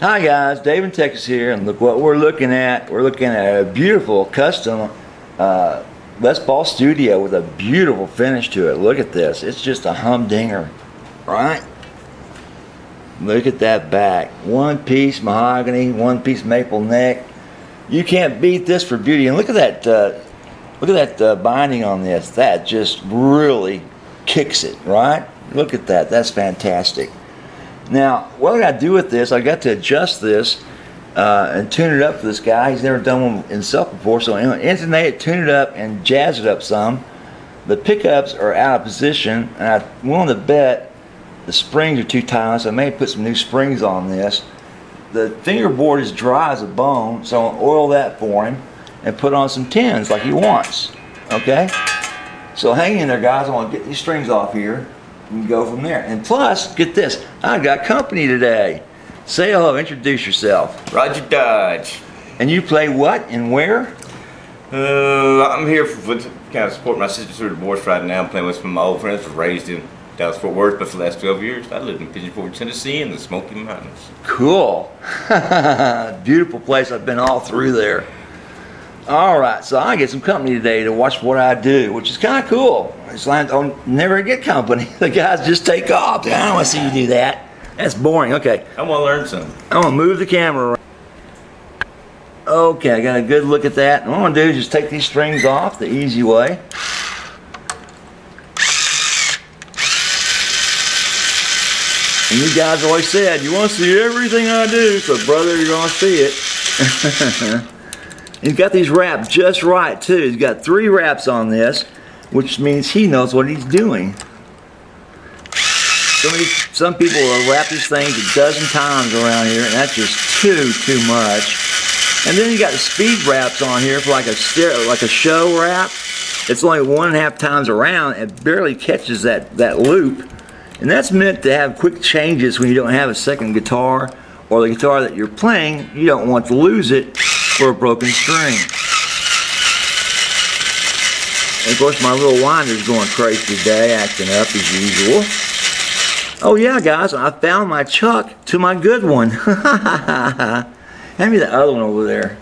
Hi guys, Dave in Texas here, and look what we're looking at. We're looking at a beautiful custom Les Paul Studio with a beautiful finish to it. Look at this. It's just a humdinger, right? Look at that back. One piece mahogany, one piece maple neck. You can't beat this for beauty. And look at that binding on this. That just really kicks it, right? Look at that. That's fantastic. Now, what I got to do with this, I got to adjust this and tune it up for this guy. He's never done one himself before, so I'm going to intonate it, tune it up, and jazz it up some. The pickups are out of position, and I'm willing to bet the springs are too tight, so I may put some new springs on this. The fingerboard is dry as a bone, so I'll oil that for him and put on some tins like he wants. Okay? So hang in there, guys. I want to get these strings off here. And go from there. And plus, get this, I got company today. Say hello, introduce yourself. Roger Dodge. And you play what and where? I'm here for kind of support my sister through divorce right now. I'm playing with some of my old friends. I was raised in Dallas Fort Worth, but for the last 12 years I lived in Fingerboard, Tennessee in the Smoky Mountains. Cool. Beautiful place. I've been all through there. Alright, so I get some company today to watch what I do, which is kind of cool. It's like I'll never get company. The guys just take off. I don't want to see you do that. That's boring. Okay. I want to learn something. I'm going to move the camera around. Okay, I got a good look at that. And what I'm going to do is just take these strings off the easy way. And you guys always said, you want to see everything I do, so brother, you're going to see it. He's got these wrapped just right too. He's got 3 wraps on this, which means he knows what he's doing. Some people will wrap these things a dozen times around here, and that's just too much. And then you got the speed wraps on here for like a show wrap. It's only 1.5 times around and barely catches that loop. And that's meant to have quick changes when you don't have a second guitar, or the guitar that you're playing, you don't want to lose it for a broken string. And of course my little winder's going crazy today, acting up as usual. Oh yeah guys, I found my chuck to my good one. Hand me the other one over there.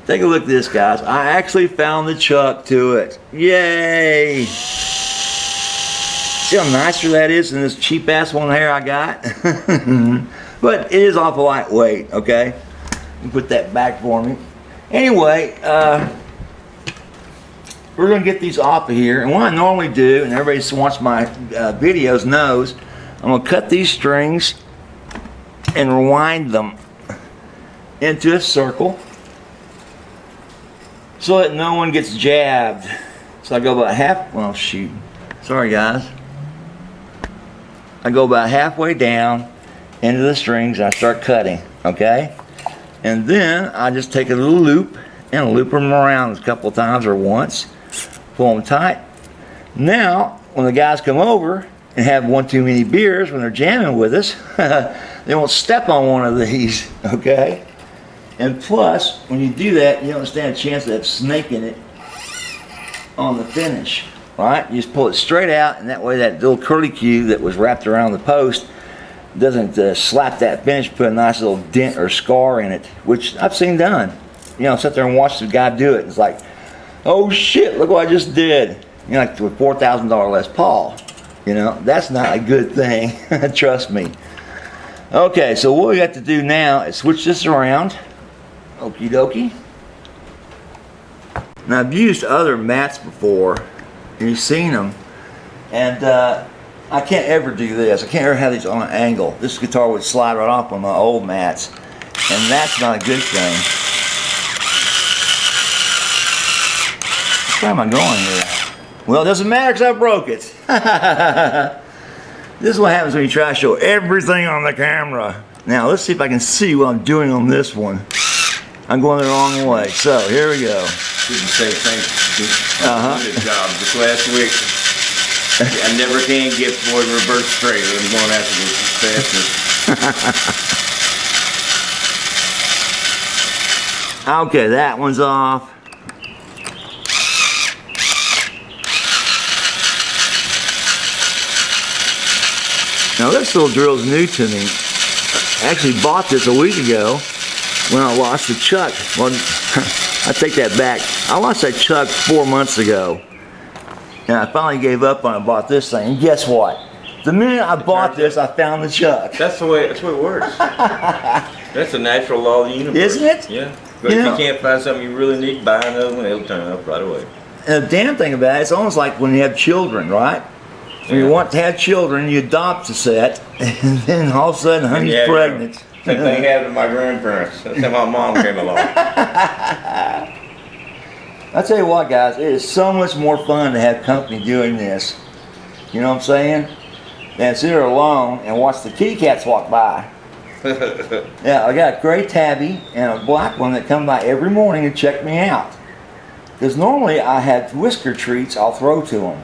Take a look at this guys. I actually found the chuck to it. Yay! See how nicer that is than this cheap ass one here I got? But it is awful lightweight, okay? Put that back for me. Anyway, we're going to get these off of here. And what I normally do, and everybody who watches my videos knows, I'm going to cut these strings and rewind them into a circle so that no one gets jabbed. So I go about half, well shoot, sorry guys. I go about halfway down into the strings and I start cutting, okay? And then I just take a little loop and loop them around a couple of times or once. Pull them tight. Now, when the guys come over and have one too many beers when they're jamming with us, they won't step on one of these, okay? And plus, when you do that, you don't stand a chance of that snake in it on the finish, right? You just pull it straight out, and that way that little curly cue that was wrapped around the post doesn't slap that finish, put a nice little dent or scar in it, which I've seen done. You know, sit there and watch the guy do it. It's like, oh shit, look what I just did. You know, like with $4,000 Les Paul. You know, that's not a good thing. Trust me. Okay, so what we got to do now is switch this around. Okie dokie. Now I've used other mats before, and you've seen them, and I can't ever do this. I can't ever have these on an angle. This guitar would slide right off on my old mats, and that's not a good thing. Where am I going here? Well, it doesn't matter because I broke it. This is what happens when you try to show everything on the camera. Now, let's see if I can see what I'm doing on this one. I'm going the wrong way. So, here we go. Did the same thing. Good job this last week. I never can get for a reverse straight. I'm going after this as fast as. Okay, that one's off. Now this little drill is new to me. I actually bought this a week ago when I lost the chuck. Well, I take that back. I lost that chuck 4 months ago. And I finally gave up on it and bought this thing. And guess what? The minute I bought this, I found the chuck. That's the way it works. That's a natural law of the universe. Isn't it? Yeah. But if you can't find something you really need, buy another one, it'll turn up right away. And the damn thing about it, it's almost like when you have children, right? When you want to have children, you adopt a set, and then all of a sudden, honey's pregnant. Same thing happened to my grandparents. That's how my mom came along. I tell you what, guys, it is so much more fun to have company doing this. You know what I'm saying? Than sit there alone and watch the kitty cats walk by. Yeah, I got a gray tabby and a black one that come by every morning and check me out. Because normally I have whisker treats I'll throw to them,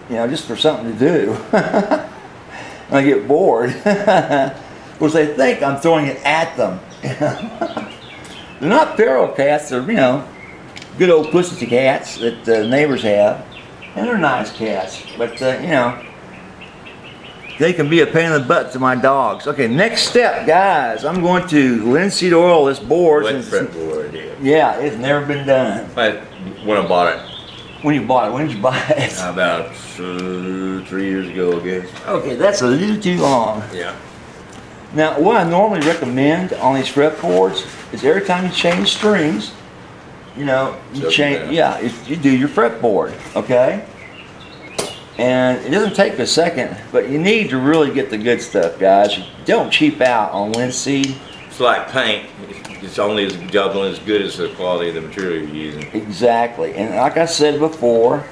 you know, just for something to do. When I get bored. Of course, they think I'm throwing it at them. They're not feral cats, they're, you know, good old pussy cats that the neighbors have. And they're nice cats, but, you know, they can be a pain in the butt to my dogs. Okay, next step, guys. I'm going to linseed oil this board. Wet fretboard, yeah, it's never been done. When I bought it. When you bought it? When did you buy it? About 3 years ago, I guess. Okay, that's a little too long. Yeah. Now, what I normally recommend on these fretboards is every time you change strings, you know, you change. Yeah, you do your fretboard. Okay. And it doesn't take a second, but you need to really get the good stuff, guys. You don't cheap out on linseed. It's like paint. It's only as good as the quality of the material you're using. Exactly. And like I said before,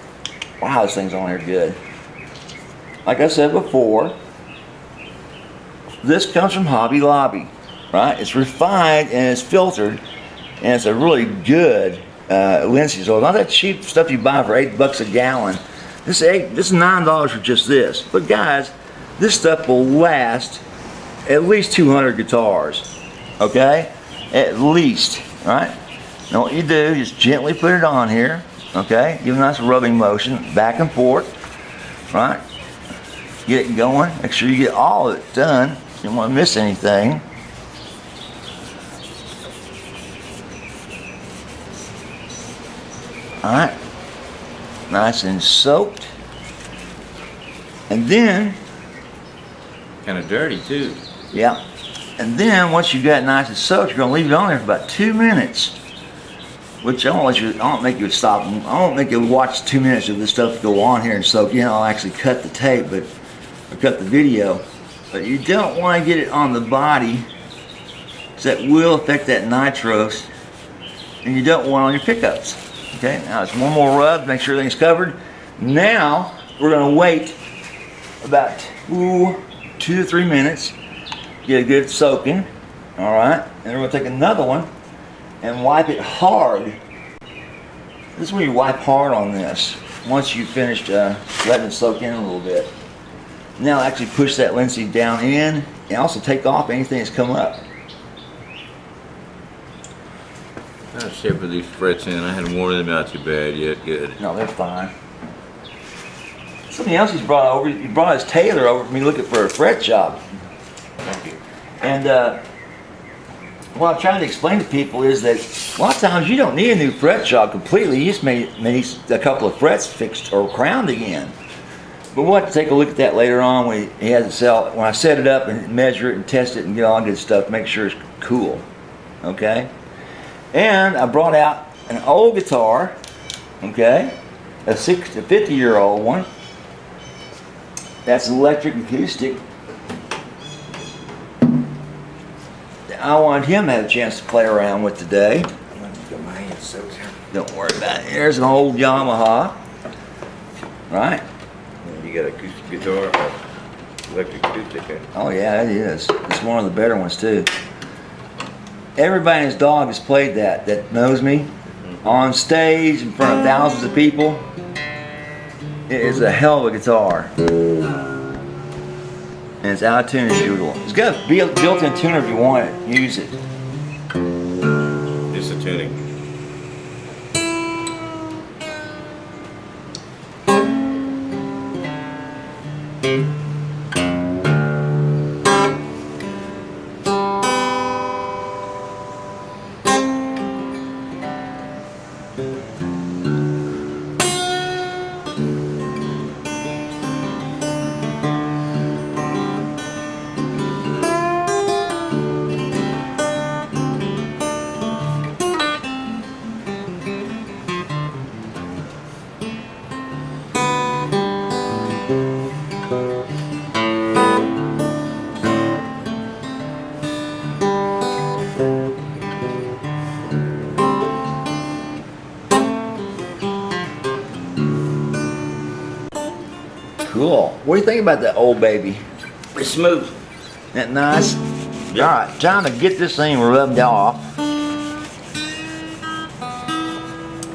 wow, this thing's on here good. Like I said before, this comes from Hobby Lobby, right? It's refined and it's filtered, and it's a really good linseed oil. Not that cheap stuff you buy for $8 a gallon. This is $9 for just this. But guys, this stuff will last at least 200 guitars. Okay? At least. Right? Now what you do, just gently put it on here. Okay? Give a nice rubbing motion back and forth. Right? Get it going. Make sure you get all of it done. You don't want to miss anything. Alright. Nice and soaked. And then, kind of dirty too. yeah. And then once you got it nice and soaked, you're gonna leave it on there for about 2 minutes. Which I don't make you stop. I don't make you watch 2 minutes of this stuff go on here and soak in. I'll actually cut the tape, or cut the video. But you don't want to get it on the body, because that will affect that nitrose. And you don't want it on your pickups. Okay, now it's one more rub, make sure everything's covered. Now, we're gonna wait about 2 to 3 minutes, get a good soaking, all right? And then we're gonna take another one and wipe it hard. This is when you wipe hard on this, once you've finished letting it soak in a little bit. Now actually push that linseed down in, and also take off anything that's come up. I shipped these frets in. I hadn't worn them out too bad yet. Good. No, they're fine. Something else he's brought over. He brought his tailor over for me looking for a fret job. Thank you. And what I'm trying to explain to people is that a lot of times you don't need a new fret job completely. You just may need a couple of frets fixed or crowned again. But we'll have to take a look at that later on when he has it sell. When I set it up and measure it and test it and get all good stuff, make sure it's cool. Okay. And I brought out an old guitar, okay, a 50-year-old one. That's electric acoustic. I wanted him to have a chance to play around with today. I'm going to get my hands soaked here. Don't worry about it. There's an old Yamaha, right? You got acoustic guitar or electric acoustic? Oh yeah, it is. It's one of the better ones too. Everybody and his dog has played that knows me. On stage in front of thousands of people. It is a hell of a guitar. And it's out of tune as usual. It's got a built-in tuner if you want it. Use it. Just a tuning. Cool. What do you think about that old baby? It's smooth. Isn't that nice? All right, time to get this thing rubbed off.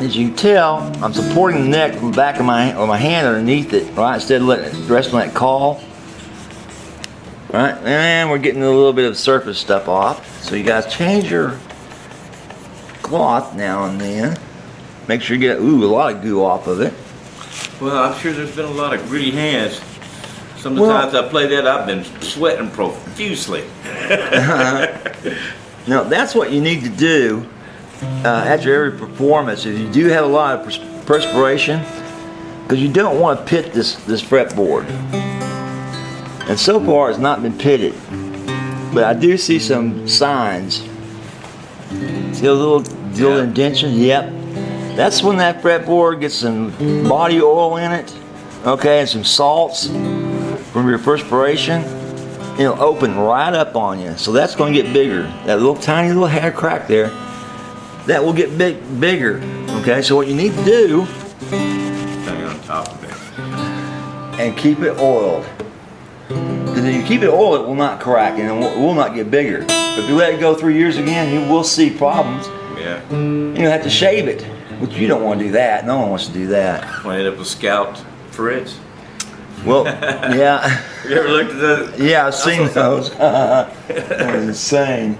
As you can tell, I'm supporting the neck from the back of my hand underneath it, right? Instead of letting it rest on that caul. Right, and we're getting a little bit of surface stuff off. So you guys change your cloth now and then. Make sure you get a lot of goo off of it. Well, I'm sure there's been a lot of gritty hands. Some of the times I play that, I've been sweating profusely. Now, that's what you need to do after every performance. If you do have a lot of perspiration, because you don't want to pit this fretboard. And so far, it's not been pitted. But I do see some signs. See a little indentation? Yep. That's when that fretboard gets some body oil in it, okay, and some salts from your perspiration. It'll open right up on you. So that's going to get bigger. That little tiny little hair crack there, that will get bigger. Okay, so what you need to do, Hang on top of it. and keep it oiled. Because if you keep it oiled, it will not crack and it will not get bigger. But if you let it go 3 years again, you will see problems. Yeah. You'll have to shave it. But you don't want to do that. No one wants to do that. Want to end up with scalped frets? Well, yeah. You ever looked at that? Yeah, I've seen those. They're insane.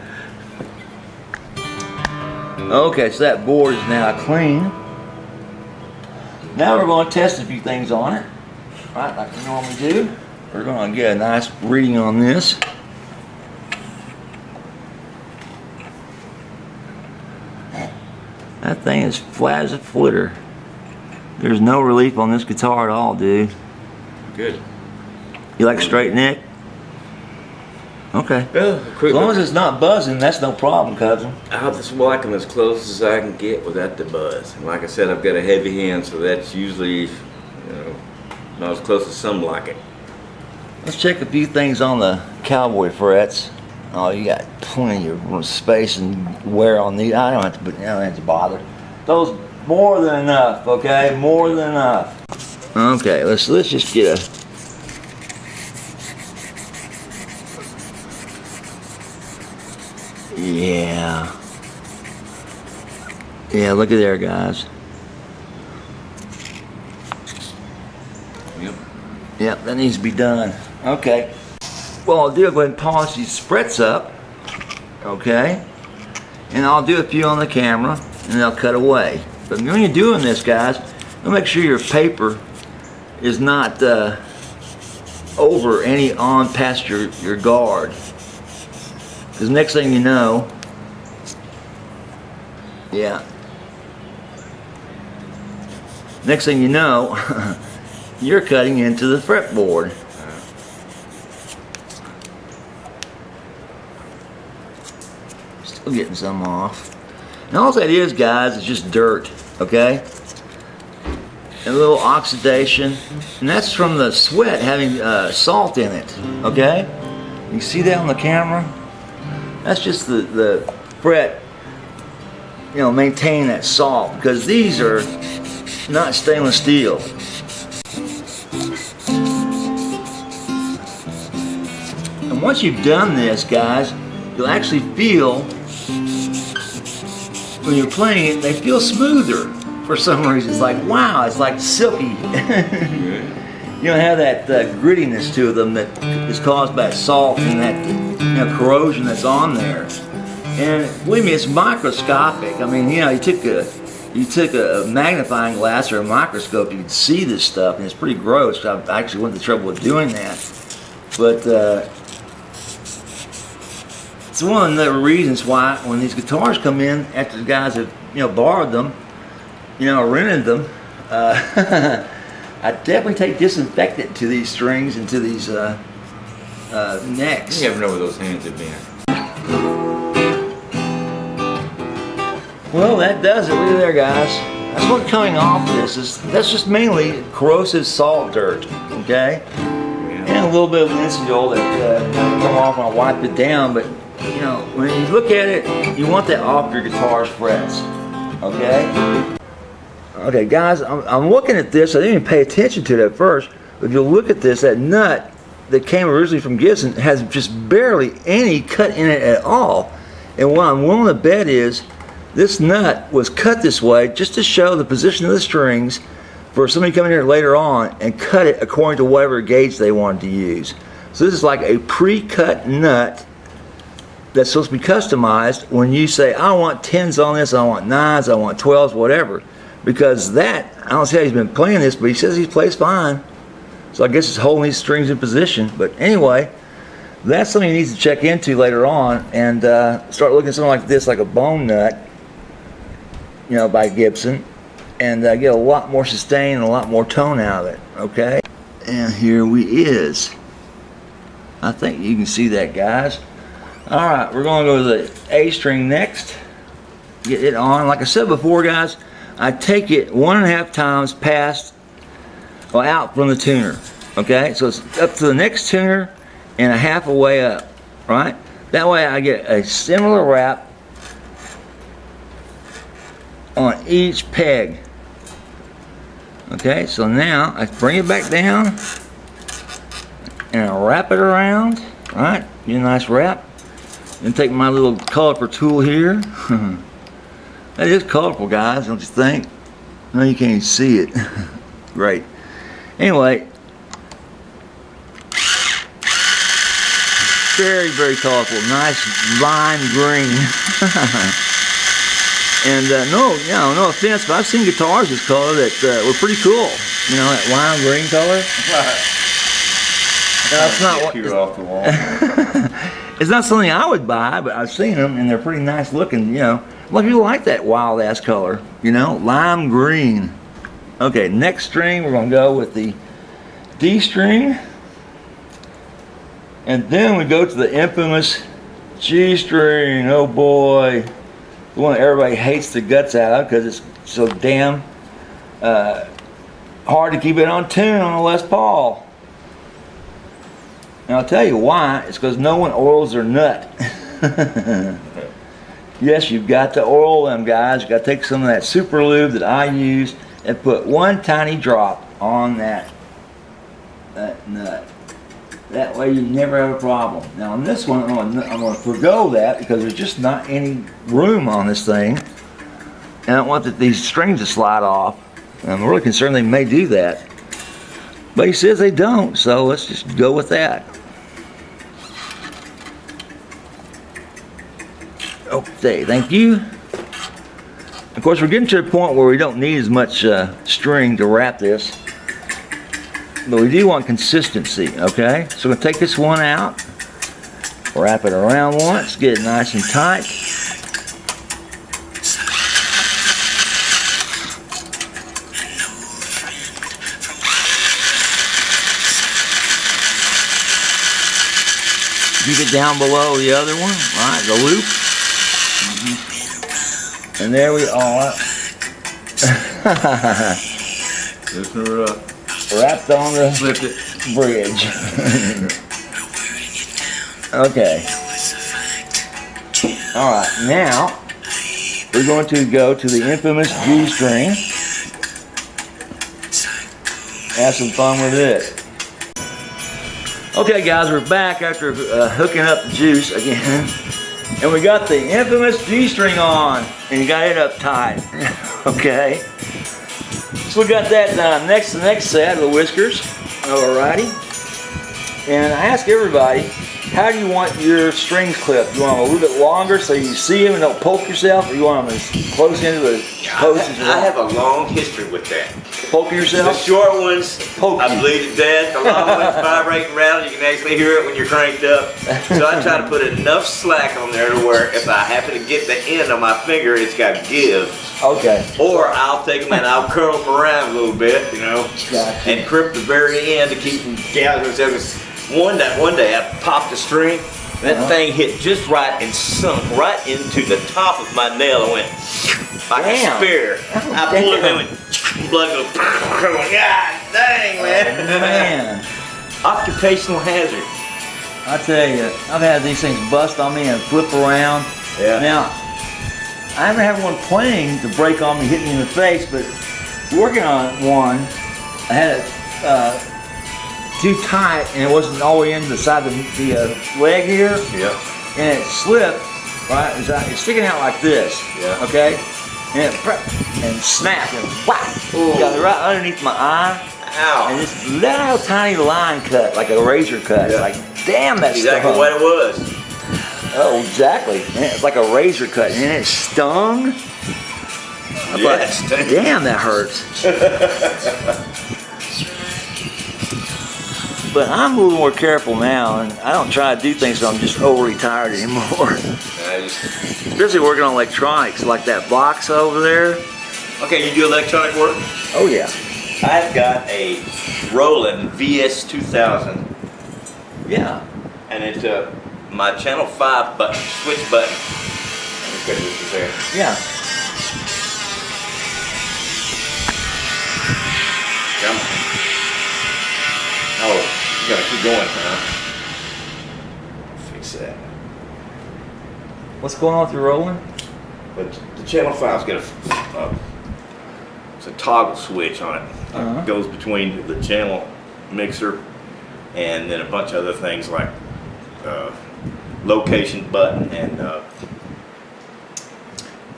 Okay, so that board is now clean. Now we're going to test a few things on it. Right, like we normally do. We're going to get a nice reading on this. That thing is flat as a flitter. There's no relief on this guitar at all, dude. Good. You like straight neck? Okay. Yeah, As long as it's not buzzing, that's no problem, cousin. I'll just whack them as close as I can get without the buzz. And like I said, I've got a heavy hand, so that's usually, not as close as some like it. Let's check a few things on the cowboy frets. Oh, you got plenty of space and wear on these. I don't have to bother. Those more than enough, okay? More than enough. Okay, let's just get a. Yeah. Yeah, look at there, guys. Yep. Yep, that needs to be done. Okay. Well, I'll do it, go ahead and polish these frets up. Okay. And I'll do a few on the camera, and they'll cut away. But when you're doing this, guys, make sure your paper is not over any on past your guard. Because next thing you know, yeah. Next thing you know, you're cutting into the fretboard. Still getting some off. And all that is, guys, is just dirt, okay? And a little oxidation. And that's from the sweat having salt in it, okay? You see that on the camera? That's just the fret, maintaining that salt, because these are not stainless steel. And once you've done this, guys, you'll actually feel, when you're playing it, they feel smoother for some reason. It's like, wow, it's like silky. You don't have that grittiness to them that is caused by salt and that corrosion that's on there. And believe me, it's microscopic. I mean, you took a magnifying glass or a microscope, you could see this stuff, and it's pretty gross. I actually went to the trouble of doing that. But it's one of the reasons why when these guitars come in after the guys have borrowed them, rented them, I definitely take disinfectant to these strings and to these necks. You never know where those hands have been. Well, that does it. Look at there, guys. That's what's coming off this. That's just mainly corrosive salt dirt, okay? And a little bit of linseed oil that come off when I wipe it down. But when you look at it, you want that off your guitar's frets, okay? Okay, guys, I'm looking at this. I didn't even pay attention to it at first. But if you look at this, that nut that came originally from Gibson has just barely any cut in it at all. And what I'm willing to bet is this nut was cut this way just to show the position of the strings for somebody coming here later on and cut it according to whatever gauge they wanted to use. So this is like a pre-cut nut that's supposed to be customized when you say, I want 10s on this, I want 9s, I want 12s, whatever. Because that, I don't see how he's been playing this, but he says he plays fine. So I guess it's holding these strings in position. But anyway, that's something he needs to check into later on and start looking at something like this, like a bone nut, by Gibson, and get a lot more sustain and a lot more tone out of it, okay? And here we is. I think you can see that, guys. All right, we're gonna go to the A string next. Get it on. Like I said before, guys, I take it 1.5 times out from the tuner, okay? So it's up to the next tuner and a half a way up, right? That way I get a similar wrap on each peg. Okay, so now I bring it back down and I wrap it around, right? Get a nice wrap. Then take my little colorful tool here. That is colorful, guys, don't you think? No, you can't even see it. Great. Anyway, very, very colorful. Nice lime green. And no offense, but I've seen guitars this color that were pretty cool. That lime green color. That's not what. Off the wall. It's not something I would buy, but I've seen them and they're pretty nice looking. A lot of people like that wild ass color. Lime green. Okay, next string we're gonna go with the D string, and then we go to the infamous G string. Oh boy. The one that everybody hates the guts out of because it's so damn hard to keep it on tune on a Les Paul. And I'll tell you why. It's because no one oils their nut. Yes, you've got to oil them, guys. You've got to take some of that super lube that I use and put one tiny drop on that nut. That way you never have a problem. Now on this one, I'm going to forgo that because there's just not any room on this thing. And I don't want these strings to slide off. I'm really concerned they may do that. But he says they don't, so let's just go with that. Okay, thank you. Of course, we're getting to the point where we don't need as much string to wrap this. But we do want consistency, okay? So we're going to take this one out, wrap it around once, get it nice and tight. Keep it down below the other one, right, the loop. And there we are. Loosen her up. Wrapped on the bridge. Okay. Alright, now we're going to go to the infamous G string. Have some fun with it. Okay guys, we're back after hooking up the juice again. And we got the infamous G string on. And you got it up tight. Okay. So we got that done. Next, the next set of the whiskers. Alrighty. And I ask everybody, how do you want your strings clipped? You want them a little bit longer so you see them and don't poke yourself, or you want them as close into the post as you I have want? a long history with that. Poking The yourself? short ones, Poke I you. bleed to death. The long ones vibrating around, you can actually hear it when you're cranked up. So I try to put enough slack on there to where if I happen to get the end on my finger, it's got to give. Okay. Or I'll take them and I'll curl them around a little bit, you know, Gotcha. and crimp the very end to keep from gouging themselves. One day I popped a string, that thing hit just right and sunk right into the top of my nail and went like a spear. I pulled it and went, blood goes, God dang, man. Man, Occupational hazard. I tell you, I've had these things bust on me and flip around. Yeah. Now, I haven't had one playing to break on me, hit me in the face, but working on one, I had it too tight and it wasn't all the way into the side of the leg here, Yeah. and it slipped, right? It's sticking out like this, Yeah. okay? And snapped and whack! Got it right underneath my eye. Ow. And this little tiny line cut, like a razor cut. Yeah. Like, damn, that Exactly stung. what it was. Oh, exactly. And it's like a razor cut, and it stung. I thought, Yes. damn, that hurts. But I'm a little more careful now, and I don't try to do things so I'm just overly tired anymore. Especially working on electronics, like that box over there. Okay, you do electronic work? Oh yeah. I've got a Roland VS2000, Yeah. and it's my channel 5 button, switch button. Let me put this there. Yeah. Come on. Oh, you gotta keep going, huh? Fix that. What's going on with your rolling? But the channel 5's got it's a toggle switch on it. It goes between the channel mixer and then a bunch of other things like location button and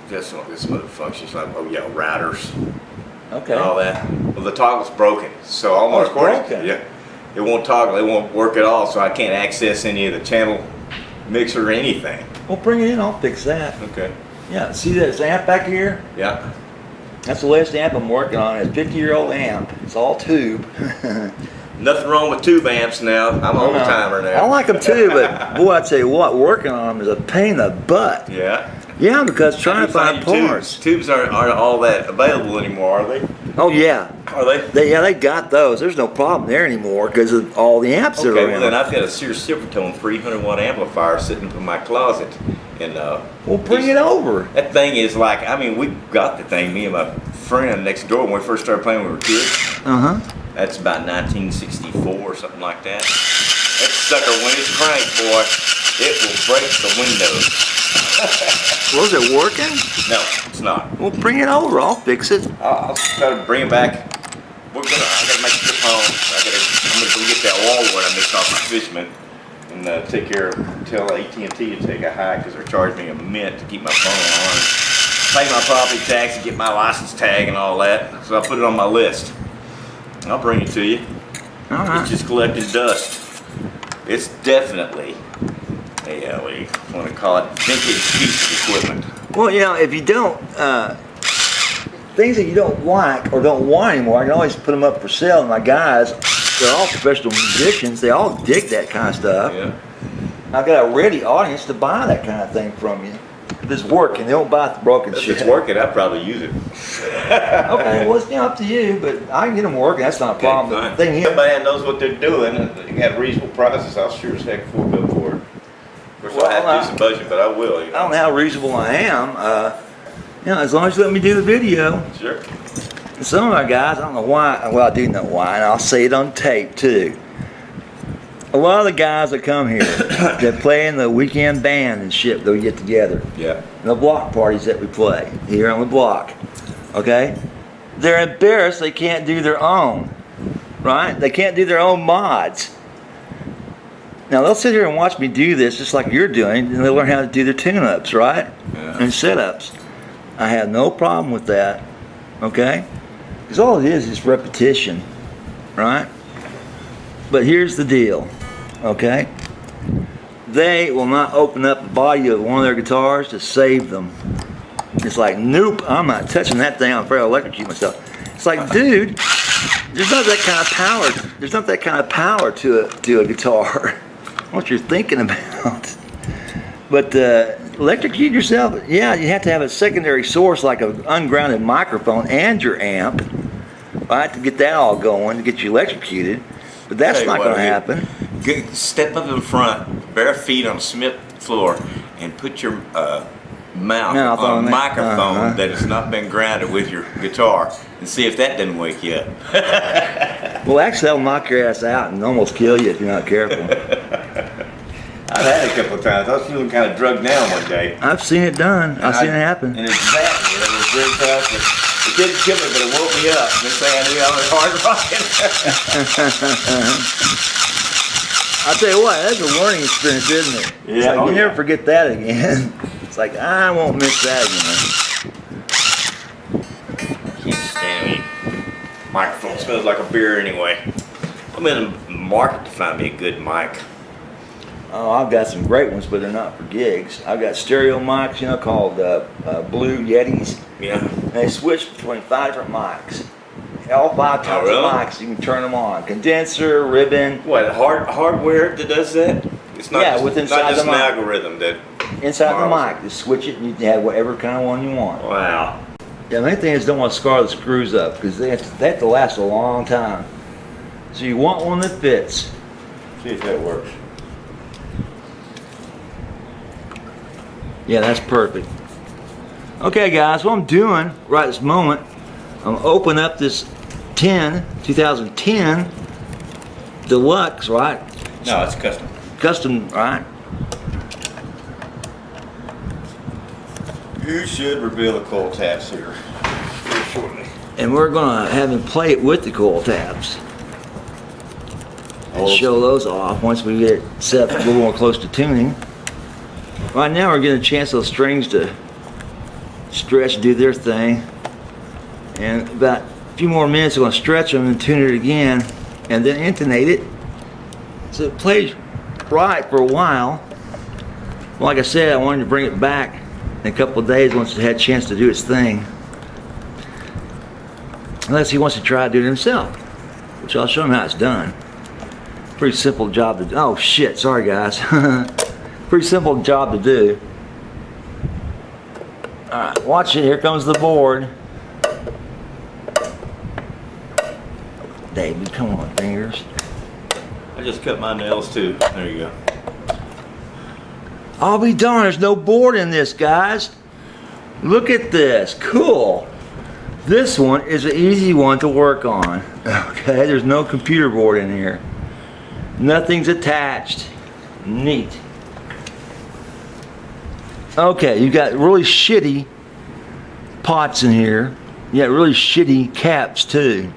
just some other functions like routers. Okay. And all that. Well, the toggle's broken, so all my Oh, it's recordings, broken. yeah, it won't toggle. It won't work at all, so I can't access any of the channel mixer or anything. Well, bring it in. I'll fix that. Okay. Yeah. See this amp back here? Yeah. That's the latest amp I'm working on. It's a 50-year-old amp. It's all tube. Nothing wrong with tube amps now. I'm an old timer now. I like them too, but boy, I tell you what, working on them is a pain in the butt. Yeah. Yeah, because trying to find your parts. Tubes aren't all that available anymore, are they? Oh yeah, Are they? they got those. There's no problem there anymore because of all the amps that are Okay, around. well then I've got a Sears Silvertone 300-watt amplifier sitting in my closet, and Well, bring it over. That thing is like, I mean, we got the thing, me and my friend next door when we first started playing when we were kids. That's about 1964 or something like that. That sucker, when it's cranked, boy, it will break the windows. Was it working? No, it's not. Well, bring it over. I'll fix it. I'll try to bring it back. I gotta make a trip home. I'm gonna go get that wallwood I mixed off my fisherman and take care of, tell AT&T to take a hike because they're charging me a mint to keep my phone on. Pay my property tax and get my license tag and all that. So I put it on my list. I'll bring it to you. All right. It's just collecting dust. It's definitely a, what do you want to call it, vintage piece of equipment. Well, you know, if you don't, things that you don't like or don't want anymore, I can always put them up for sale. And my guys, they're all professional musicians. They all dig that kind of stuff. Yeah. I've got a ready audience to buy that kind of thing from you. If it's working, they don't buy the broken If shit. it's working, I'd probably use it. Okay, well, it's up to you, but I can get them working. That's not a problem. Okay, The thing fine. is, Somebody that knows what they're doing and they got reasonable prices, I'll sure as heck fork up for it. Of course, Well, I have to do some budget, but I will. You I know. don't know how reasonable I am. You know, as long as you let me do the video. Sure. And some of my guys, I don't know why. Well, I do know why, and I'll say it on tape too. A lot of the guys that come here that play in the weekend band and shit, they'll get together. Yeah. The block parties that we play here on the block, okay? They're embarrassed they can't do their own, right? They can't do their own mods. Now they'll sit here and watch me do this just like you're doing, and they'll learn how to do their tune-ups, right? Yeah. And setups. I have no problem with that, okay? Because all it is repetition, right? But here's the deal, okay? they will not open up the body of one of their guitars to save them. It's like, nope, I'm not touching that thing. I'm afraid I'll electrocute myself. It's like, dude, there's not that kind of power. There's not that kind of power to a guitar. What you're thinking about. But electrocute yourself, yeah, you have to have a secondary source like an ungrounded microphone and your amp, right, to get that all going, to get you electrocuted. But that's not going to happen. Step up in front, bare feet on cement floor, and put your mouth on a microphone that has not been grounded with your guitar, and see if that doesn't wake you up. Well, actually, that'll knock your ass out and almost kill you if you're not careful. I've had it a couple of times. I was feeling kind of drugged down one day. I've seen it done. I've seen it happen. And it's that. It was very tough. It didn't kill me, but it woke me up. Next thing I knew, I was hard rocking. I'll tell you what, that's a learning experience, isn't it? Yeah. It's like, you never forget that again. It's like, I won't miss that again. Can't stand me. Microphone smells like a beer anyway. I'm in the market to find me a good mic. Oh, I've got some great ones, but they're not for gigs. I've got stereo mics, you know, called Blue Yetis. Yeah. And they switch between 5 different mics. All 5 types of mics, you can turn them on. Condenser, ribbon. What, hardware that does that? It's not just, with inside not just the an mic. algorithm that... Inside the mic, you switch it and you can have whatever kind of one you want. Wow. Yeah, the main thing is don't want to scar the screws up because they have to last a long time. So you want one that fits. See if that works. Yeah, that's perfect. Okay, guys, what I'm doing right this moment, I'm opening up this 2010 Deluxe, right? No, it's custom. Custom, right? You should reveal the coil tabs here very shortly. And we're gonna have him play it with the coil tabs. And show those off once we get it set a little more close to tuning. Right now we're getting a chance for those strings to stretch, do their thing. And about a few more minutes we're going to stretch them and tune it again and then intonate it. So it plays right for a while. Like I said, I wanted to bring it back in a couple of days once it had a chance to do its thing. Unless he wants to try to do it himself, which I'll show him how it's done. Pretty simple job to do. Oh shit, sorry guys. Pretty simple job to do. Alright, watch it. Here comes the board. David, come on, fingers. I just cut my nails too. There you go. I'll be darned, there's no board in this, guys. Look at this. Cool. This one is an easy one to work on. Okay, there's no computer board in here. Nothing's attached. Neat. Okay, you got really shitty pots in here. You got really shitty caps too.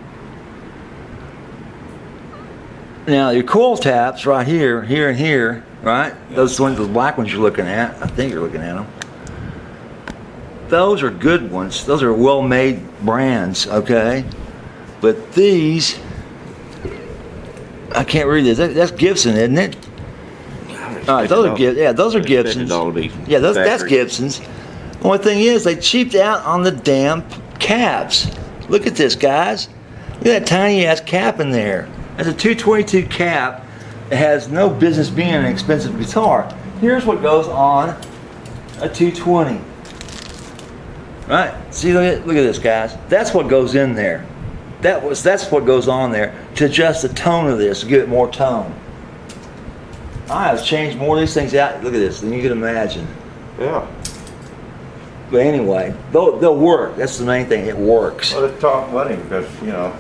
Now your coil taps right here, here and here, right? Those ones, those black ones you're looking at. I think you're looking at them. Those are good ones. Those are well-made brands, okay? But these, I can't read this. That's Gibson, isn't it? All right, those are those are Gibsons. Yeah, that's Gibsons. Only thing is, they cheaped out on the damn caps. Look at this, guys. Look at that tiny ass cap in there. That's a 222 cap. It has no business being an expensive guitar. Here's what goes on a 220. Right? See, look at this, guys. That's what goes in there. That's what goes on there to adjust the tone of this, to give it more tone. I've changed more of these things out. Look at this than you can imagine. Yeah. But anyway, they'll work. That's the main thing. It works. Well, it's talk money because, you know,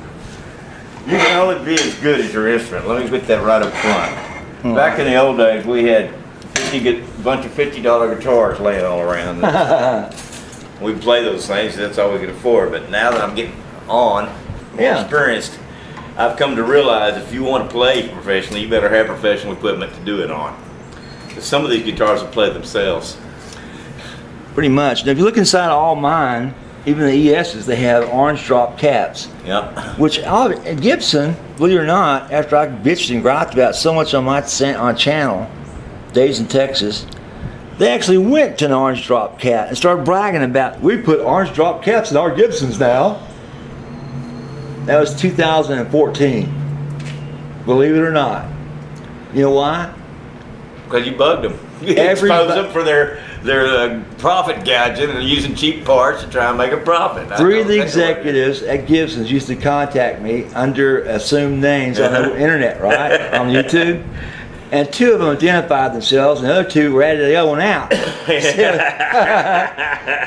you can only be as good as your instrument. Let me put that right up front. Back in the old days, we had a bunch of $50 guitars laying all around. We play those things. That's all we could afford. But now that I'm getting more experienced, I've come to realize if you want to play professionally, you better have professional equipment to do it on. Because some of these guitars will play themselves. Pretty much. Now, if you look inside all mine, even the ESs, they have orange drop caps. Yep. Which Gibson, believe it or not, after I bitched and griped about so much on my channel, days in Texas, they actually went to an orange drop cap and started bragging about, we put orange drop caps in our Gibsons now. That was 2014. Believe it or not. You know why? Because you bugged them. You exposed them for their profit gouging and using cheap parts to try and make a profit. Three of the executives at Gibson's used to contact me under assumed names on the internet, right? On YouTube. And two of them identified themselves, and the other two ratted the other one out.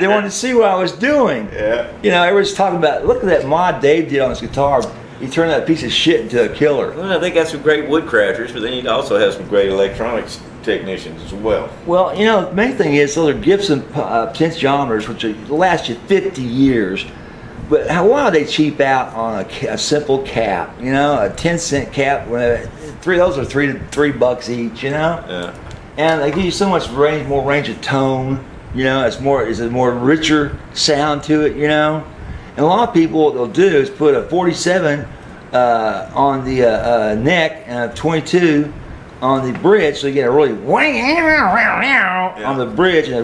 They wanted to see what I was doing. Yeah. You know, everyone's talking about, look at that mod Dave did on his guitar. He turned that piece of shit into a killer. Well, I think that's some great wood crafters, but then you also have some great electronics technicians as well. Well, you know, the main thing is those are Gibson potentiometers, which last you 50 years. But why do they cheap out on a simple cap? You know, a 10-cent cap. Those are $3 each. You know. Yeah. And they give you so much range, more range of tone. You know, it's a more richer sound to it. You know, and a lot of people what they'll do is put a 47 on the neck and a 22 on the bridge, so you get a really on the bridge and a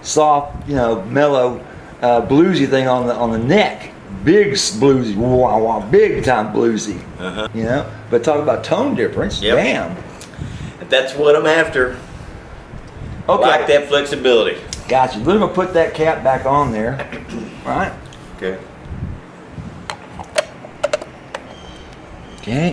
soft, you know, mellow, bluesy thing on the neck. Big bluesy, big time bluesy. You know, but talk about tone difference. Yep. Damn. That's what I'm after. Okay. Like that flexibility. Gotcha. We're gonna put that cap back on there. All right. Okay. Okay.